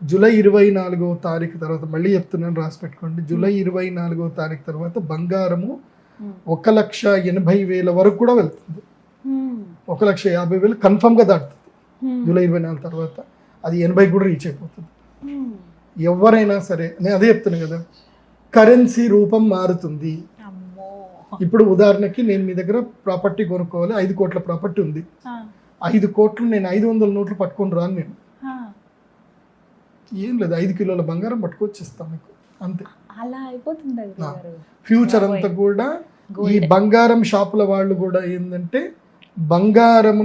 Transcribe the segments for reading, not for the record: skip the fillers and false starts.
July 24వ తారీఖు తర్వాత, మళ్ళీ చెప్తున్నాను రాసి పెట్టుకోండి, జూలై 24వ తారీఖు తర్వాత బంగారము 1,80,000 వరకు కూడా వెళ్తుంది. 1,50,000 కన్ఫర్మ్గా దాటుతుంది. జూలై 24 తర్వాత అది 80 కూడా రీచ్ అయిపోతుంది. ఎవరైనా సరే, నేను అదే చెప్తున్నాను కదా, కరెన్సీ రూపం మారుతుంది. ఇప్పుడు ఉదాహరణకి నేను మీ దగ్గర ప్రాపర్టీ కొనుక్కోవాలి, 5 కోట్ల ప్రాపర్టీ ఉంది. 5 కోట్లు నేను 500 నోట్లు పట్టుకొని రాను. నేను ఏం లేదు, 5 కిలోల బంగారం పట్టుకొచ్చి ఇస్తాను మీకు, అంతే. అలా అయిపోతుంది. ఫ్యూచర్ అంతా కూడా ఈ బంగారం షాపుల వాళ్ళు కూడా ఏంటంటే బంగారం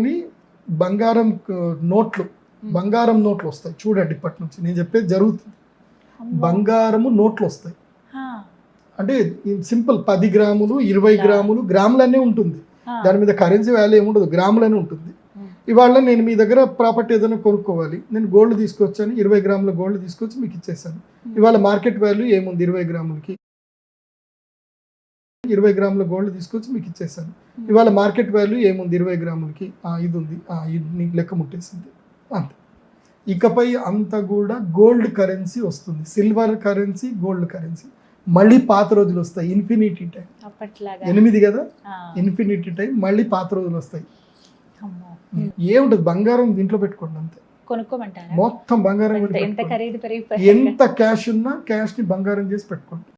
నోట్లు వస్తాయి. చూడండి, ఇప్పటి నుంచి నేను చెప్పేది జరుగుతుంది. బంగారము నోట్లు వస్తాయి. అంటే సింపుల్ 10 గ్రాములు 20 గ్రాములు గ్రాములనే ఉంటుంది. దాని మీద కరెన్సీ వాల్యూ ఏముండదు, గ్రాములనే ఉంటుంది. ఇవాళ నేను మీ దగ్గర ప్రాపర్టీ ఏదైనా కొనుక్కోవాలి, నేను గోల్డ్ తీసుకొచ్చాను, 20 గ్రాముల గోల్డ్ తీసుకొచ్చి మీకు ఇచ్చేసాను. ఇవాళ మార్కెట్ వాల్యూ ఏముంది, 20 గ్రాములకి 20 గ్రాముల గోల్డ్ తీసుకొచ్చి మీకు ఇచ్చేసాను. ఇవాళ మార్కెట్ వాల్యూ ఏముంది, 20 గ్రాములకి ఇది ఉంది, ఇది లెక్క ముట్టేసింది, అంతే. ఇకపై అంతా కూడా గోల్డ్ కరెన్సీ వస్తుంది, సిల్వర్ కరెన్సీ, గోల్డ్ కరెన్సీ. మళ్ళీ పాత రోజులు వస్తాయి, ఇన్ఫినిటీ టైం. 8 కదా, ఇన్ఫినిటీ టైం. మళ్ళీ పాత రోజులు వస్తాయి. ఏముంటది, బంగారం దీంట్లో పెట్టుకోండి, అంతే. కొనుక్కోమంటారా? మొత్తం బంగారం, ఎంత ఖరీదు పెరిగిపోయి, ఎంత క్యాష్ ఉన్నా క్యాష్ ని బంగారం చేసి పెట్టుకోండి.